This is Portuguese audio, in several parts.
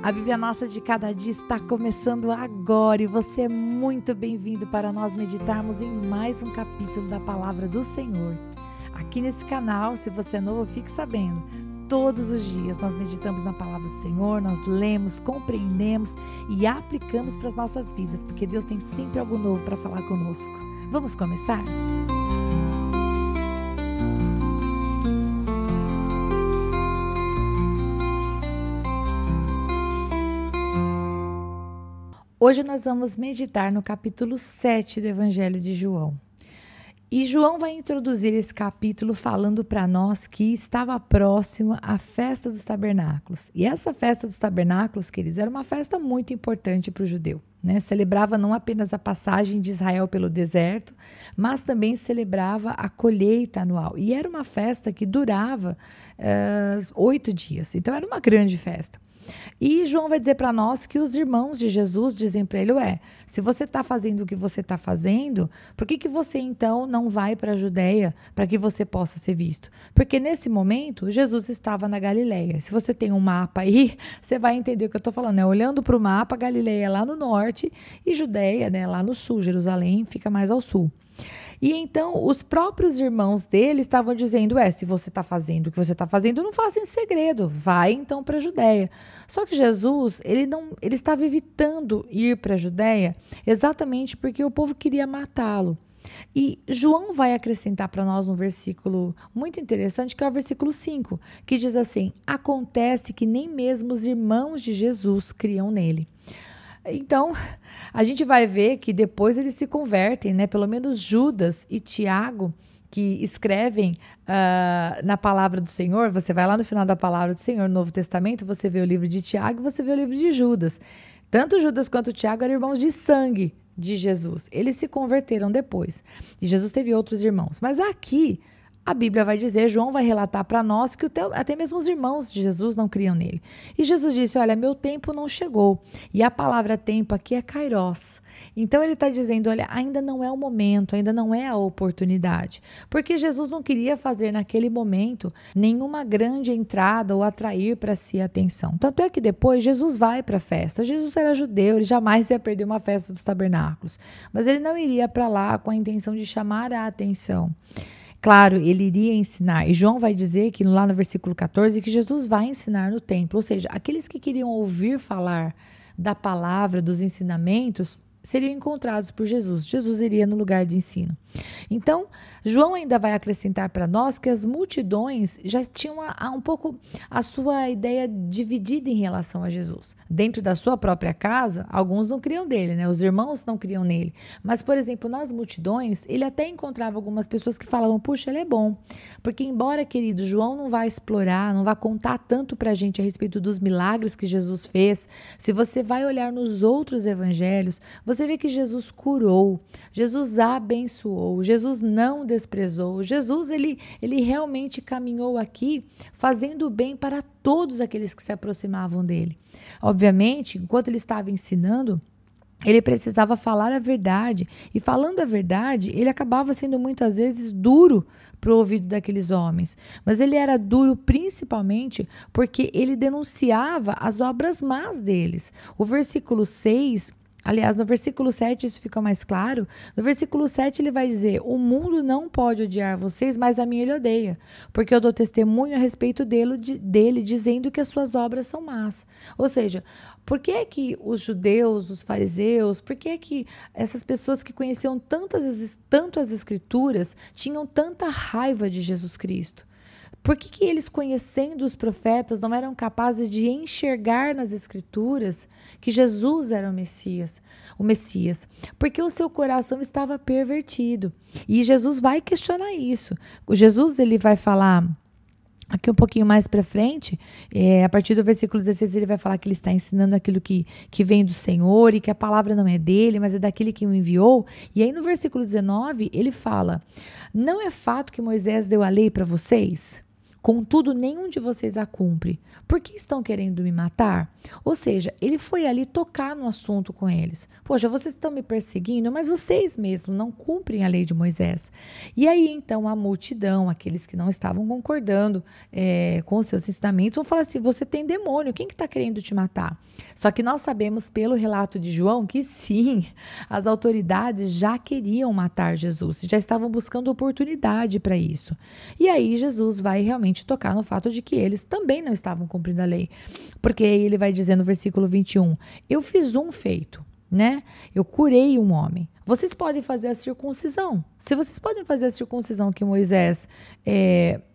A Bíblia Nossa de Cada Dia está começando agora e você é muito bem-vindo para nós meditarmos em mais um capítulo da Palavra do Senhor. Aqui nesse canal, se você é novo, fique sabendo, todos os dias nós meditamos na Palavra do Senhor, nós lemos, compreendemos e aplicamos para as nossas vidas, porque Deus tem sempre algo novo para falar conosco. Vamos começar? Hoje nós vamos meditar no capítulo 7 do Evangelho de João. E João vai introduzir esse capítulo falando para nós que estava próxima a festa dos tabernáculos. E essa festa dos tabernáculos, queridos, era uma festa muito importante para o judeu, né? Celebrava não apenas a passagem de Israel pelo deserto, mas também celebrava a colheita anual. E era uma festa que durava 8 dias, então era uma grande festa. E João vai dizer para nós que os irmãos de Jesus dizem para ele, se você está fazendo o que você está fazendo, por que você então não vai para a Judéia para que você possa ser visto? Porque nesse momento Jesus estava na Galileia. Se você tem um mapa aí, você vai entender o que eu estou falando, né? Olhando para o mapa, Galileia é lá no norte e Judéia, né, lá no sul, Jerusalém fica mais ao sul. E então os próprios irmãos dele estavam dizendo, se você está fazendo o que você está fazendo, não faça em segredo, vai então para a Judéia. Só que Jesus, ele estava evitando ir para a Judéia exatamente porque o povo queria matá-lo. E João vai acrescentar para nós um versículo muito interessante, que é o versículo 5, que diz assim, acontece que nem mesmo os irmãos de Jesus criam nele. Então, a gente vai ver que depois eles se convertem, né? Pelo menos Judas e Tiago, que escrevem na palavra do Senhor, você vai lá no final da palavra do Senhor, no Novo Testamento, você vê o livro de Tiago e você vê o livro de Judas. Tanto Judas quanto Tiago eram irmãos de sangue de Jesus. Eles se converteram depois. E Jesus teve outros irmãos. Mas aqui, a Bíblia vai dizer, João vai relatar para nós que até mesmo os irmãos de Jesus não criam nele. E Jesus disse, meu tempo não chegou. E a palavra tempo aqui é kairos. Então ele está dizendo, ainda não é o momento, ainda não é a oportunidade. Porque Jesus não queria fazer naquele momento nenhuma grande entrada ou atrair para si a atenção. Tanto é que depois Jesus vai para a festa. Jesus era judeu, ele jamais ia perder uma festa dos tabernáculos. Mas ele não iria para lá com a intenção de chamar a atenção. Claro, ele iria ensinar, e João vai dizer que lá no versículo 14, que Jesus vai ensinar no templo, ou seja, aqueles que queriam ouvir falar da palavra, dos ensinamentos, seriam encontrados por Jesus. Jesus iria no lugar de ensino. Então, João ainda vai acrescentar para nós que as multidões já tinham um pouco a sua ideia dividida em relação a Jesus. Dentro da sua própria casa, alguns não criam dele, né? Os irmãos não criam nele. Mas, por exemplo, nas multidões, ele até encontrava algumas pessoas que falavam, puxa, ele é bom. Porque embora, querido, João não vai explorar, não vai contar tanto para a gente a respeito dos milagres que Jesus fez, se você vai olhar nos outros evangelhos, você vê que Jesus curou, Jesus abençoou, Jesus não desprezou. Jesus, ele realmente caminhou aqui fazendo bem para todos aqueles que se aproximavam dele. Obviamente, enquanto ele estava ensinando, ele precisava falar a verdade. E falando a verdade, ele acabava sendo muitas vezes duro para o ouvido daqueles homens. Mas ele era duro principalmente porque ele denunciava as obras más deles. O versículo 6... Aliás, no versículo 7 isso fica mais claro. No versículo 7 ele vai dizer, o mundo não pode odiar vocês, mas a mim ele odeia. Porque eu dou testemunho a respeito dele dizendo que as suas obras são más. Ou seja, por que os judeus, os fariseus, por que essas pessoas que conheciam tanto as escrituras tinham tanta raiva de Jesus Cristo? Por que eles, conhecendo os profetas, não eram capazes de enxergar nas escrituras que Jesus era o Messias? Porque o seu coração estava pervertido. E Jesus vai questionar isso. Jesus, ele vai falar aqui um pouquinho mais para frente, a partir do versículo 16, ele vai falar que ele está ensinando aquilo que vem do Senhor e que a palavra não é dele, mas é daquele que o enviou. E aí no versículo 19, ele fala, não é fato que Moisés deu a lei para vocês? Contudo, nenhum de vocês a cumpre. Por que estão querendo me matar? Ou seja, ele foi ali tocar no assunto com eles. Poxa, vocês estão me perseguindo, mas vocês mesmos não cumprem a lei de Moisés. E aí, então, a multidão, aqueles que não estavam concordando com os seus ensinamentos, vão falar assim, você tem demônio, quem que está querendo te matar? Só que nós sabemos pelo relato de João que sim, as autoridades já queriam matar Jesus, já estavam buscando oportunidade para isso. E aí Jesus vai realmente tocar no fato de que eles também não estavam cumprindo a lei. Porque aí ele vai dizer no versículo 21, eu fiz um feito, né? Eu curei um homem. Vocês podem fazer a circuncisão. Se vocês podem fazer a circuncisão que Moisés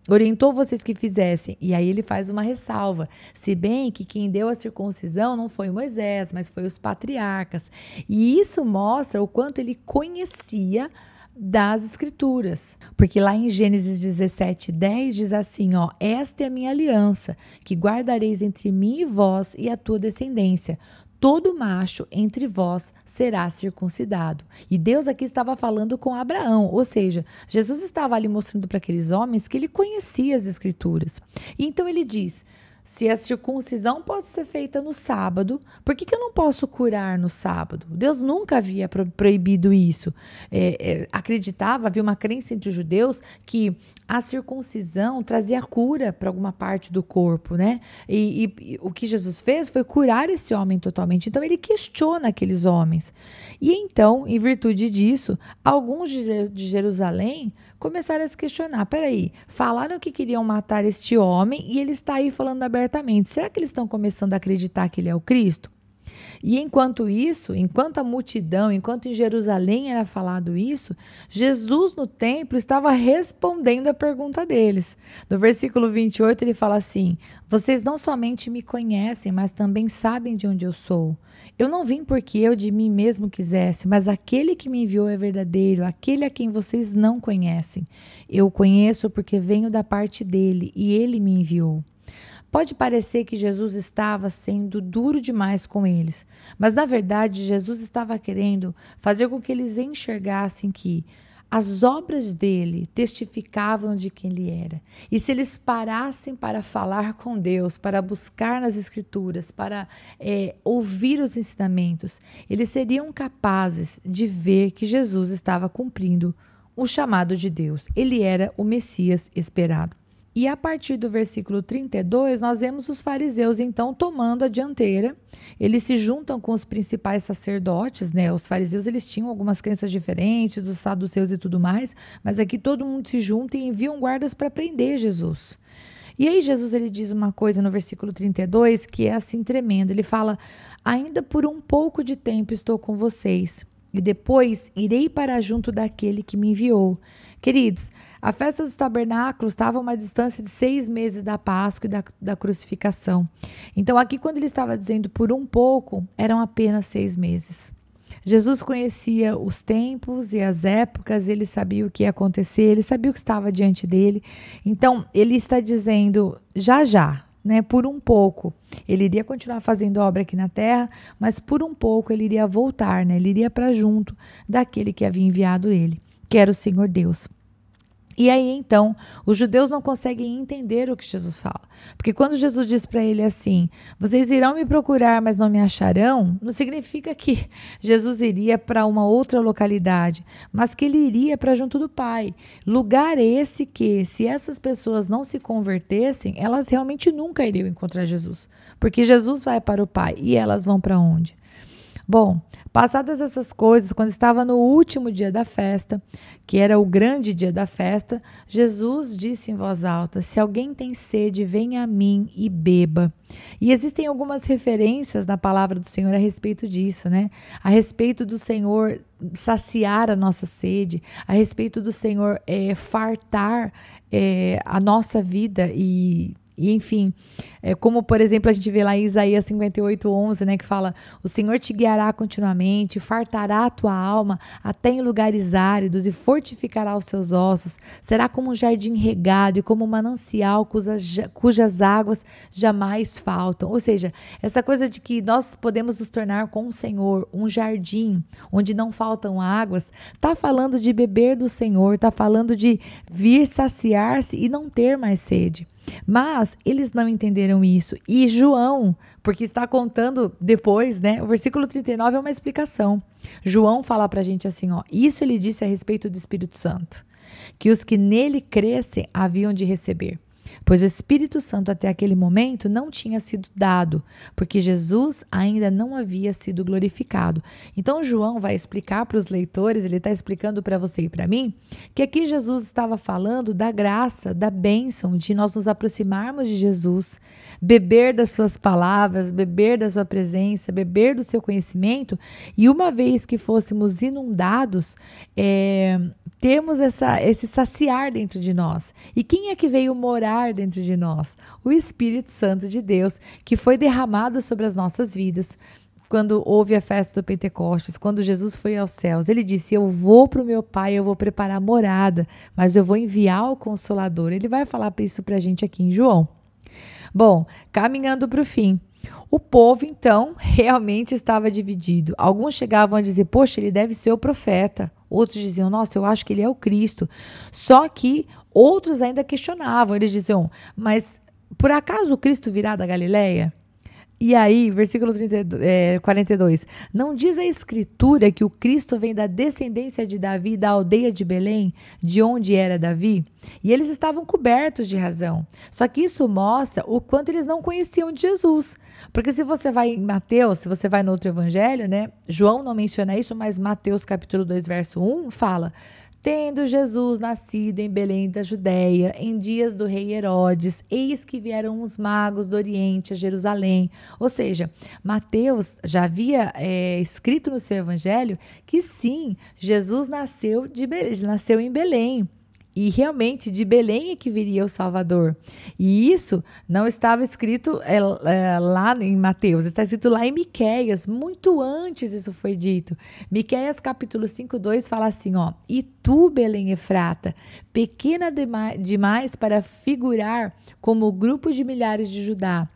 orientou vocês que fizessem, e aí ele faz uma ressalva, se bem que quem deu a circuncisão não foi Moisés, mas foi os patriarcas. E isso mostra o quanto ele conhecia das escrituras, porque lá em Gênesis 17:10 diz assim, ó, esta é a minha aliança, que guardareis entre mim e vós e a tua descendência. Todo macho entre vós será circuncidado. E Deus aqui estava falando com Abraão, ou seja, Jesus estava ali mostrando para aqueles homens que ele conhecia as escrituras. E então ele diz, se a circuncisão pode ser feita no sábado, por que eu não posso curar no sábado? Deus nunca havia proibido isso. Havia uma crença entre os judeus que a circuncisão trazia cura para alguma parte do corpo, né? E o que Jesus fez foi curar esse homem totalmente. Então ele questiona aqueles homens. E então, em virtude disso, alguns de Jerusalém começaram a se questionar, peraí, falaram que queriam matar este homem e ele está aí falando abertamente, será que eles estão começando a acreditar que ele é o Cristo? E enquanto isso, enquanto a multidão, enquanto em Jerusalém era falado isso, Jesus no templo estava respondendo a pergunta deles. No versículo 28 ele fala assim, vocês não somente me conhecem, mas também sabem de onde eu sou. Eu não vim porque eu de mim mesmo quisesse, mas aquele que me enviou é verdadeiro, aquele a quem vocês não conhecem. Eu o conheço porque venho da parte dele e ele me enviou. Pode parecer que Jesus estava sendo duro demais com eles, mas na verdade Jesus estava querendo fazer com que eles enxergassem que as obras dele testificavam de quem ele era. E se eles parassem para falar com Deus, para buscar nas Escrituras, para ouvir os ensinamentos, eles seriam capazes de ver que Jesus estava cumprindo o chamado de Deus. Ele era o Messias esperado. E a partir do versículo 32, nós vemos os fariseus, então, tomando a dianteira. Eles se juntam com os principais sacerdotes, né? Os fariseus, eles tinham algumas crenças diferentes, os saduceus e tudo mais, mas aqui todo mundo se junta e enviam guardas para prender Jesus. E aí Jesus, ele diz uma coisa no versículo 32, que é assim tremendo. Ele fala, ainda por um pouco de tempo estou com vocês, e depois irei para junto daquele que me enviou. Queridos, a festa dos tabernáculos estava a uma distância de 6 meses da Páscoa e da crucificação. Então, aqui, quando ele estava dizendo por um pouco, eram apenas 6 meses. Jesus conhecia os tempos e as épocas, ele sabia o que ia acontecer, ele sabia o que estava diante dele. Então, ele está dizendo já, né, por um pouco. Ele iria continuar fazendo obra aqui na terra, mas por um pouco ele iria voltar, né? Ele iria para junto daquele que havia enviado ele, que era o Senhor Deus. E aí, então, os judeus não conseguem entender o que Jesus fala. Porque quando Jesus diz para ele assim, vocês irão me procurar, mas não me acharão, não significa que Jesus iria para uma outra localidade, mas que ele iria para junto do Pai. Lugar esse que, se essas pessoas não se convertessem, elas realmente nunca iriam encontrar Jesus. Porque Jesus vai para o Pai e elas vão para onde? Bom, passadas essas coisas, quando estava no último dia da festa, que era o grande dia da festa, Jesus disse em voz alta, se alguém tem sede, venha a mim e beba. E existem algumas referências na palavra do Senhor a respeito disso, né? A respeito do Senhor saciar a nossa sede, a respeito do Senhor fartar a nossa vida e enfim, como por exemplo a gente vê lá em Isaías 58:11, né, que fala, o Senhor te guiará continuamente, fartará a tua alma até em lugares áridos e fortificará os seus ossos, será como um jardim regado e como um manancial cujas águas jamais faltam. Ou seja, essa coisa de que nós podemos nos tornar com o Senhor um jardim onde não faltam águas, está falando de beber do Senhor, está falando de vir saciar-se e não ter mais sede. Mas eles não entenderam isso. E João, porque está contando depois, né? O versículo 39 é uma explicação. João fala pra gente assim, ó, isso ele disse a respeito do Espírito Santo, que os que nele crescem haviam de receber. Pois o Espírito Santo até aquele momento não tinha sido dado, porque Jesus ainda não havia sido glorificado. Então João vai explicar para os leitores, ele está explicando para você e para mim, que aqui Jesus estava falando da graça, da bênção, de nós nos aproximarmos de Jesus, beber das suas palavras, beber da sua presença, beber do seu conhecimento, e uma vez que fôssemos inundados, termos esse saciar dentro de nós. E quem é que veio morar dentro de nós? O Espírito Santo de Deus, que foi derramado sobre as nossas vidas. Quando houve a festa do Pentecostes, quando Jesus foi aos céus, ele disse, eu vou para o meu Pai, eu vou preparar morada, mas eu vou enviar o Consolador. Ele vai falar isso para a gente aqui em João. Bom, caminhando para o fim. O povo, então, realmente estava dividido. Alguns chegavam a dizer, poxa, ele deve ser o profeta. Outros diziam, nossa, eu acho que ele é o Cristo. Só que outros ainda questionavam. Eles diziam, mas por acaso o Cristo virá da Galileia? E aí, versículo 42, não diz a Escritura que o Cristo vem da descendência de Davi, da aldeia de Belém, de onde era Davi? E eles estavam cobertos de razão. Só que isso mostra o quanto eles não conheciam de Jesus. Porque se você vai em Mateus, se você vai no outro evangelho, né? João não menciona isso, mas Mateus capítulo 2, verso 1, fala... Tendo Jesus nascido em Belém da Judéia, em dias do rei Herodes, eis que vieram os magos do Oriente a Jerusalém. Ou seja, Mateus já havia escrito no seu evangelho que sim, Jesus nasceu em Belém. E realmente de Belém é que viria o Salvador. E isso não estava escrito lá em Mateus, está escrito lá em Miqueias, muito antes isso foi dito. Miqueias capítulo 5:2 fala assim, ó, e tu, Belém Efrata, pequena demais para figurar como o grupo de milhares de Judá.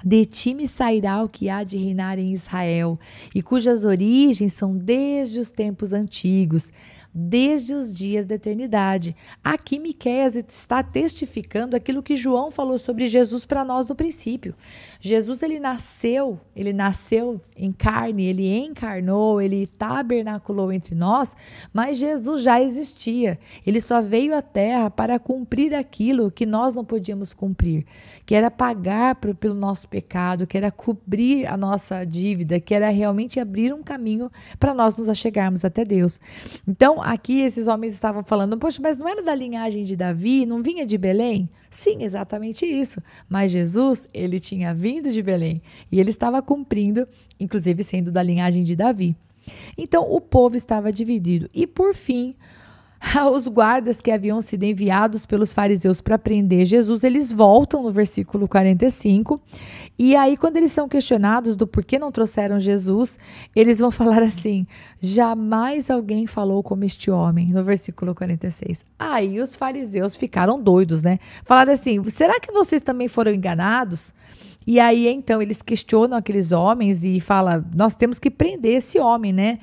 De ti me sairá o que há de reinar em Israel, e cujas origens são desde os tempos antigos, desde os dias da eternidade. Aqui Miqueias está testificando aquilo que João falou sobre Jesus para nós no princípio. Jesus, ele nasceu em carne, ele encarnou, ele tabernaculou entre nós, mas Jesus já existia. Ele só veio à terra para cumprir aquilo que nós não podíamos cumprir, que era pagar pelo nosso pecado, que era cobrir a nossa dívida, que era realmente abrir um caminho para nós nos achegarmos até Deus. Então, aqui esses homens estavam falando, poxa, mas não era da linhagem de Davi, não vinha de Belém? Sim, exatamente isso. Mas Jesus, ele tinha vindo de Belém e ele estava cumprindo, inclusive sendo da linhagem de Davi. Então, o povo estava dividido. E, por fim, os guardas que haviam sido enviados pelos fariseus para prender Jesus, eles voltam no versículo 45, e aí quando eles são questionados do porquê não trouxeram Jesus, eles vão falar assim, jamais alguém falou como este homem, no versículo 46. Aí os fariseus ficaram doidos, né? Falaram assim, será que vocês também foram enganados? E aí, então, eles questionam aqueles homens e falam, nós temos que prender esse homem, né?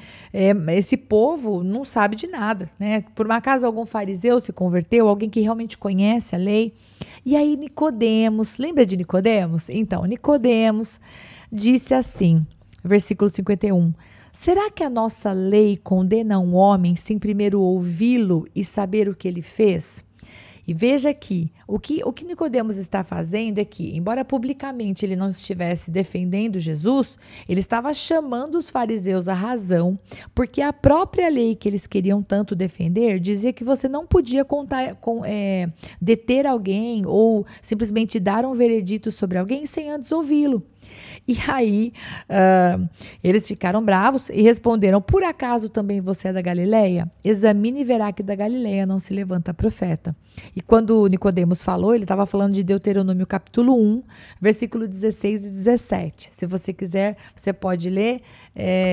Esse povo não sabe de nada, né? Por um acaso algum fariseu se converteu, alguém que realmente conhece a lei. E aí Nicodemos, lembra de Nicodemos? Então, Nicodemos disse assim, versículo 51, será que a nossa lei condena um homem sem primeiro ouvi-lo e saber o que ele fez? E veja aqui, o que Nicodemos está fazendo é que, embora publicamente ele não estivesse defendendo Jesus, ele estava chamando os fariseus à razão, porque a própria lei que eles queriam tanto defender dizia que você não podia deter alguém ou simplesmente dar um veredito sobre alguém sem antes ouvi-lo. E aí, eles ficaram bravos e responderam, por acaso também você é da Galileia? Examine e verá que da Galileia não se levanta profeta. E quando Nicodemos falou, ele estava falando de Deuteronômio capítulo 1, versículo 16 e 17. Se você quiser, você pode ler.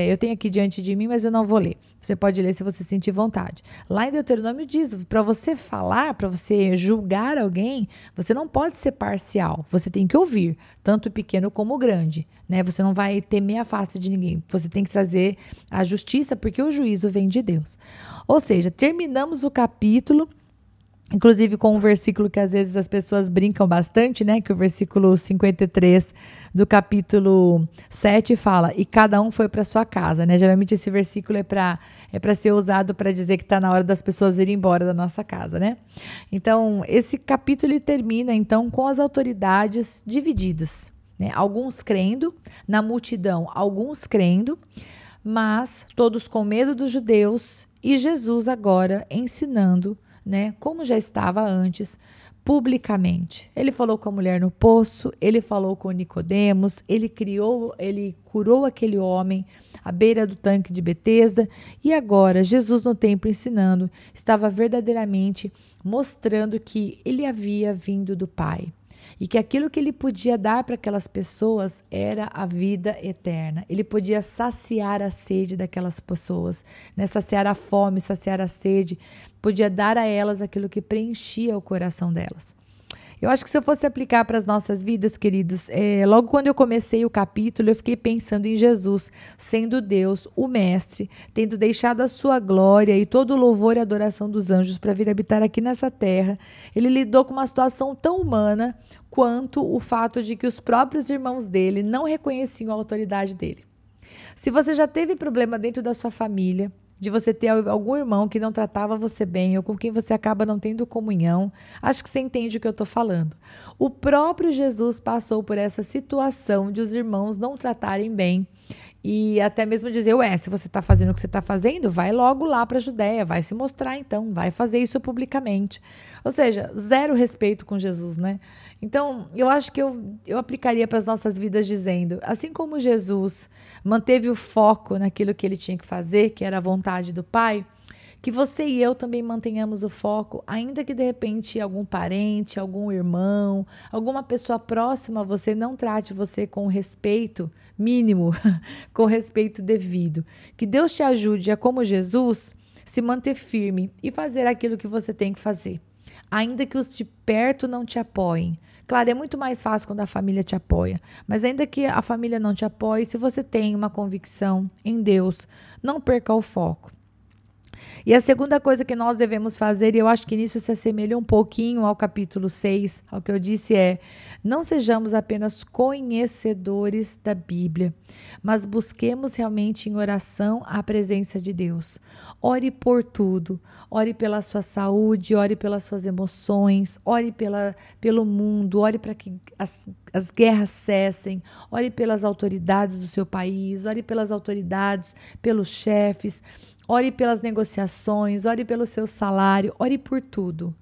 Eu tenho aqui diante de mim, mas eu não vou ler. Você pode ler se você sentir vontade. Lá em Deuteronômio diz, para você falar, para você julgar alguém, você não pode ser parcial. Você tem que ouvir, tanto o pequeno como o grande, né? Você não vai temer a face de ninguém. Você tem que trazer a justiça, porque o juízo vem de Deus. Ou seja, terminamos o capítulo inclusive com um versículo que às vezes as pessoas brincam bastante, né? Que o versículo 53 do capítulo 7 fala, e cada um foi para sua casa, né? Geralmente esse versículo é para ser usado para dizer que está na hora das pessoas irem embora da nossa casa, né? Então, esse capítulo ele termina, então, com as autoridades divididas, né? Alguns crendo, na multidão, alguns crendo, mas todos com medo dos judeus e Jesus agora ensinando, né, como já estava antes, publicamente. Ele falou com a mulher no poço, ele falou com Nicodemos, ele curou aquele homem à beira do tanque de Betesda, e agora Jesus no templo ensinando, estava verdadeiramente mostrando que ele havia vindo do Pai. E que aquilo que ele podia dar para aquelas pessoas era a vida eterna. Ele podia saciar a sede daquelas pessoas, né? Saciar a fome, saciar a sede. Podia dar a elas aquilo que preenchia o coração delas. Eu acho que se eu fosse aplicar para as nossas vidas, queridos, logo quando eu comecei o capítulo, eu fiquei pensando em Jesus, sendo Deus, o Mestre, tendo deixado a sua glória e todo o louvor e adoração dos anjos para vir habitar aqui nessa terra. Ele lidou com uma situação tão humana quanto o fato de que os próprios irmãos dele não reconheciam a autoridade dele. Se você já teve problema dentro da sua família, de você ter algum irmão que não tratava você bem ou com quem você acaba não tendo comunhão, acho que você entende o que eu estou falando. O próprio Jesus passou por essa situação de os irmãos não tratarem bem e até mesmo dizer, se você está fazendo o que você está fazendo, vai logo lá para a Judéia, vai se mostrar então, vai fazer isso publicamente. Ou seja, zero respeito com Jesus, né? Então, eu acho que eu aplicaria para as nossas vidas dizendo, assim como Jesus manteve o foco naquilo que ele tinha que fazer, que era a vontade do Pai, que você e eu também mantenhamos o foco, ainda que de repente algum parente, algum irmão, alguma pessoa próxima a você não trate você com respeito mínimo, com respeito devido. Que Deus te ajude a, como Jesus, se manter firme e fazer aquilo que você tem que fazer. Ainda que os de perto não te apoiem. Claro, é muito mais fácil quando a família te apoia, mas ainda que a família não te apoie, se você tem uma convicção em Deus, não perca o foco. E a segunda coisa que nós devemos fazer, e eu acho que nisso se assemelha um pouquinho ao capítulo 6, ao que eu disse não sejamos apenas conhecedores da Bíblia, mas busquemos realmente em oração a presença de Deus. Ore por tudo, ore pela sua saúde, ore pelas suas emoções, ore pelo mundo, ore para que as guerras cessem, ore pelas autoridades do seu país, ore pelas autoridades, pelos chefes, ore pelas negociações, ore pelo seu salário, ore por tudo.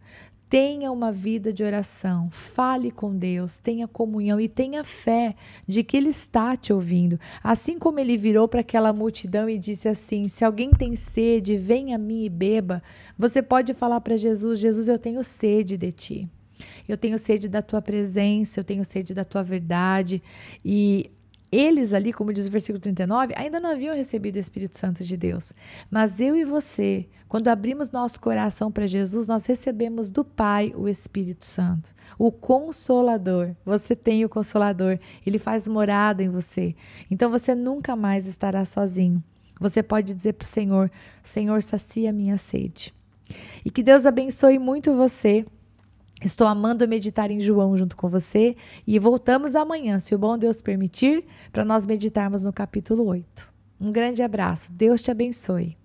Tenha uma vida de oração, fale com Deus, tenha comunhão e tenha fé de que Ele está te ouvindo. Assim como Ele virou para aquela multidão e disse assim, se alguém tem sede, venha a mim e beba. Você pode falar para Jesus, Jesus, eu tenho sede de Ti. Eu tenho sede da Tua presença, eu tenho sede da Tua verdade. E eles ali, como diz o versículo 39, ainda não haviam recebido o Espírito Santo de Deus. Mas eu e você, quando abrimos nosso coração para Jesus, nós recebemos do Pai o Espírito Santo, o Consolador. Você tem o Consolador, ele faz morada em você. Então você nunca mais estará sozinho. Você pode dizer para o Senhor, Senhor, sacia a minha sede. E que Deus abençoe muito você. Estou amando meditar em João junto com você e voltamos amanhã, se o bom Deus permitir, para nós meditarmos no capítulo 8. Um grande abraço, Deus te abençoe.